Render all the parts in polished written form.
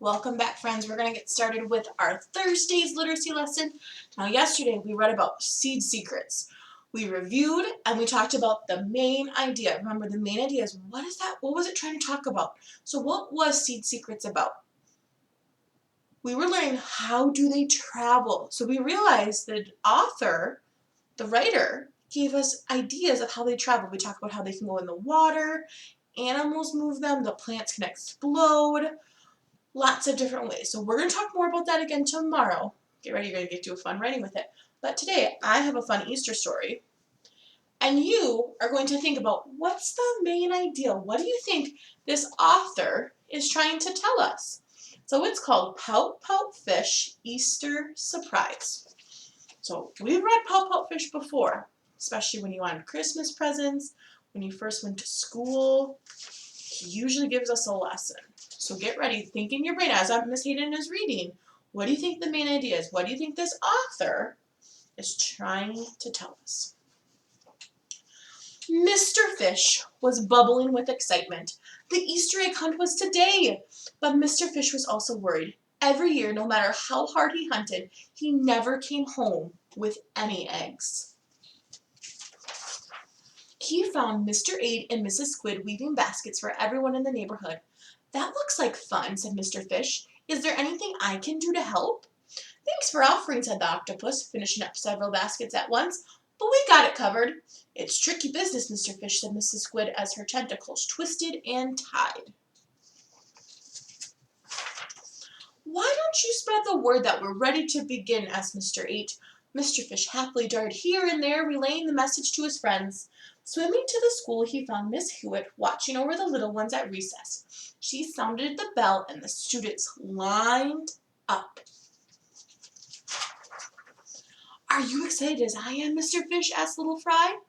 Welcome back, friends. We're going to get started with our Thursday's literacy lesson. Now, yesterday we read about seed secrets. We reviewed and we talked about the main idea. Remember, the main idea is what is that? What was it trying to talk about? So what was seed secrets about? We were learning how do they travel. So we realized the author, the writer, gave us ideas of how they travel. We talked about how they can go in the water, animals move them, the plants can explode. Lots of different ways. So we're going to talk more about that again tomorrow. Get ready, you're going to get to a fun writing with it. But today, I have a fun Easter story. And you are going to think about what's the main idea? What do you think this author is trying to tell us? So it's called Pout Pout Fish Easter Surprise. So we've read Pout Pout Fish before, especially when you wanted Christmas presents, when you first went to school. He usually gives us a lesson. So get ready, think in your brain as Miss Hayden is reading. What do you think the main idea is? What do you think this author is trying to tell us? Mr. Fish was bubbling with excitement. The Easter egg hunt was today. But Mr. Fish was also worried. Every year, no matter how hard he hunted, he never came home with any eggs. He found Mr. Aid and Mrs. Squid weaving baskets for everyone in the neighborhood. That looks like fun, said Mr. Fish. Is there anything I can do to help? Thanks for offering, said the octopus, finishing up several baskets at once. But we got it covered. It's tricky business, Mr. Fish, said Mrs. Squid as her tentacles twisted and tied. Why don't you spread the word that we're ready to begin, asked Mr. Eight. Mr. Fish happily darted here and there, relaying the message to his friends. Swimming to the school, he found Miss Hewitt watching over the little ones at recess. She sounded the bell, and the students lined up. Are you excited as I am, Mr. Fish? Asked Little Fry.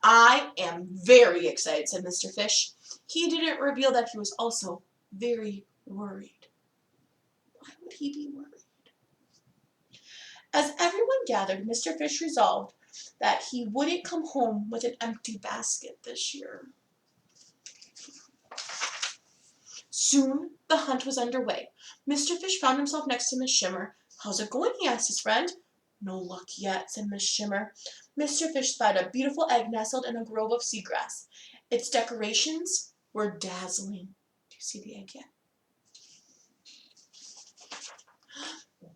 I am very excited, said Mr. Fish. He didn't reveal that he was also very worried. Why would he be worried? As everyone gathered, Mr. Fish resolved that he wouldn't come home with an empty basket this year. Soon the hunt was underway. Mr. Fish found himself next to Miss Shimmer. How's it going? He asked his friend. No luck yet, said Miss Shimmer. Mr. Fish spied a beautiful egg nestled in a grove of seagrass. Its decorations were dazzling. Do you see the egg yet?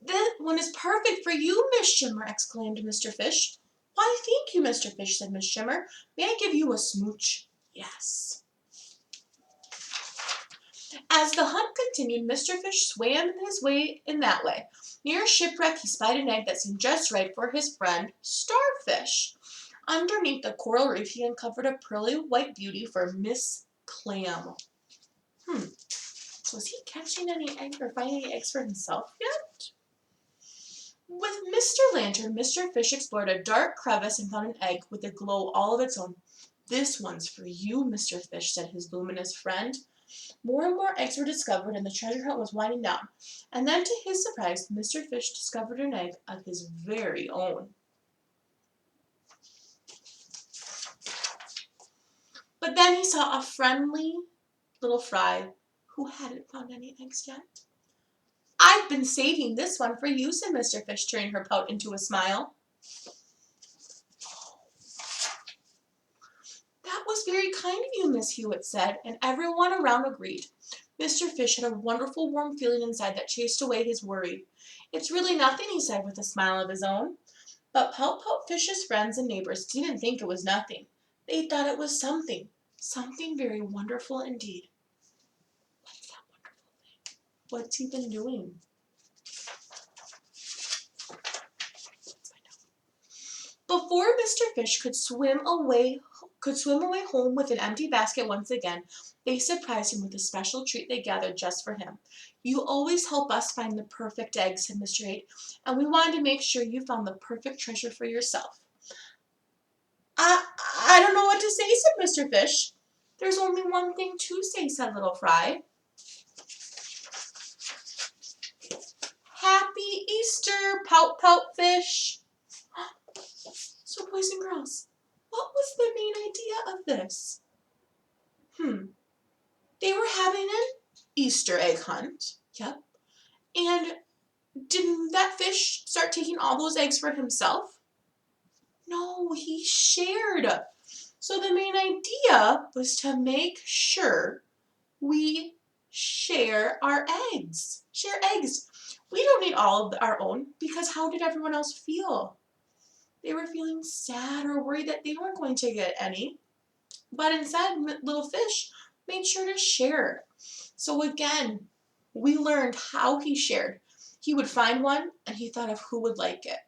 That one is perfect for you, Miss Shimmer, exclaimed Mr. Fish. Why, thank you, Mr. Fish, said Miss Shimmer. May I give you a smooch? Yes. As the hunt continued, Mr. Fish swam his way in that way. Near a shipwreck, he spied an egg that seemed just right for his friend, Starfish. Underneath the coral reef, he uncovered a pearly white beauty for Miss Clam. Was he catching any eggs or finding any eggs for himself yet? With Mr. Lantern, Mr. Fish explored a dark crevice and found an egg with a glow all of its own. This one's for you, Mr. Fish, said his luminous friend. More and more eggs were discovered, and the treasure hunt was winding down. And then, to his surprise, Mr. Fish discovered an egg of his very own. But then he saw a friendly little fry who hadn't found any eggs yet. I've been saving this one for you, said Mr. Fish, turning her pout into a smile. That was very kind of you, Miss Hewitt said, and everyone around agreed. Mr. Fish had a wonderful warm feeling inside that chased away his worry. It's really nothing, he said with a smile of his own. But Pout Pout Fish's friends and neighbors didn't think it was nothing. They thought it was something very wonderful indeed. What's that wonderful thing? What's he been doing? Before Mr. Fish could swim away home with an empty basket once again, they surprised him with a special treat they gathered just for him. You always help us find the perfect egg, said Mr. Eight, and we wanted to make sure you found the perfect treasure for yourself. I don't know what to say, said Mr. Fish. There's only one thing to say, said Little Fry. Happy Easter, Pout Pout Fish. So, boys and girls, what was the main idea of this? They were having an Easter egg hunt. Yep. And didn't that fish start taking all those eggs for himself? No, he shared. So the main idea was to make sure we share our eggs. Share eggs. We don't need all of our own because how did everyone else feel? They were feeling sad or worried that they weren't going to get any. But instead, little fish made sure to share. So again, we learned how he shared. He would find one and he thought of who would like it.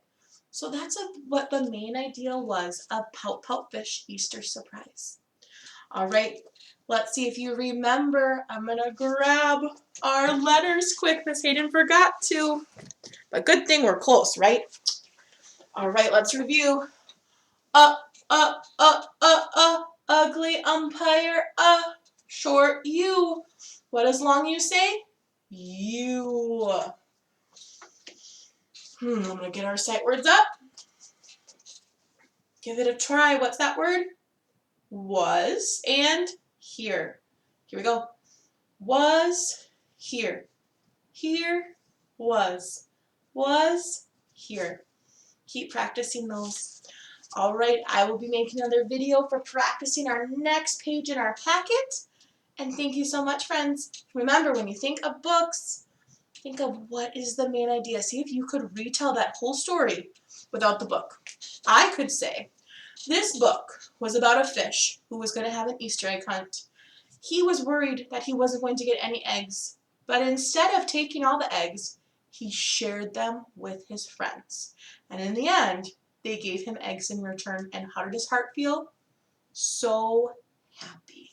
So that's what the main idea was of Pout Pout Fish Easter Surprise. All right, let's see if you remember. I'm going to grab our letters quick. Miss Hayden forgot to. But good thing we're close, right? All right, let's review. Ugly umpire, short U. What does long U say? U. I'm going to get our sight words up. Give it a try. What's that word? Was and here. Here we go. Was here. Here was. Was here. Keep practicing those. All right, I will be making another video for practicing our next page in our packet. And thank you so much, friends. Remember, when you think of books, think of what is the main idea. See if you could retell that whole story without the book. I could say, this book was about a fish who was going to have an Easter egg hunt. He was worried that he wasn't going to get any eggs, but instead of taking all the eggs, he shared them with his friends. And in the end, they gave him eggs in return. And how did his heart feel? So happy.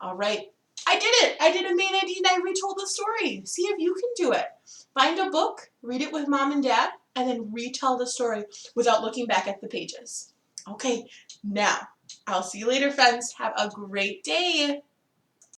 All right. I did it. I did a main idea and I retold the story. See if you can do it. Find a book, read it with mom and dad, and then retell the story without looking back at the pages. Okay, now, I'll see you later, friends. Have a great day.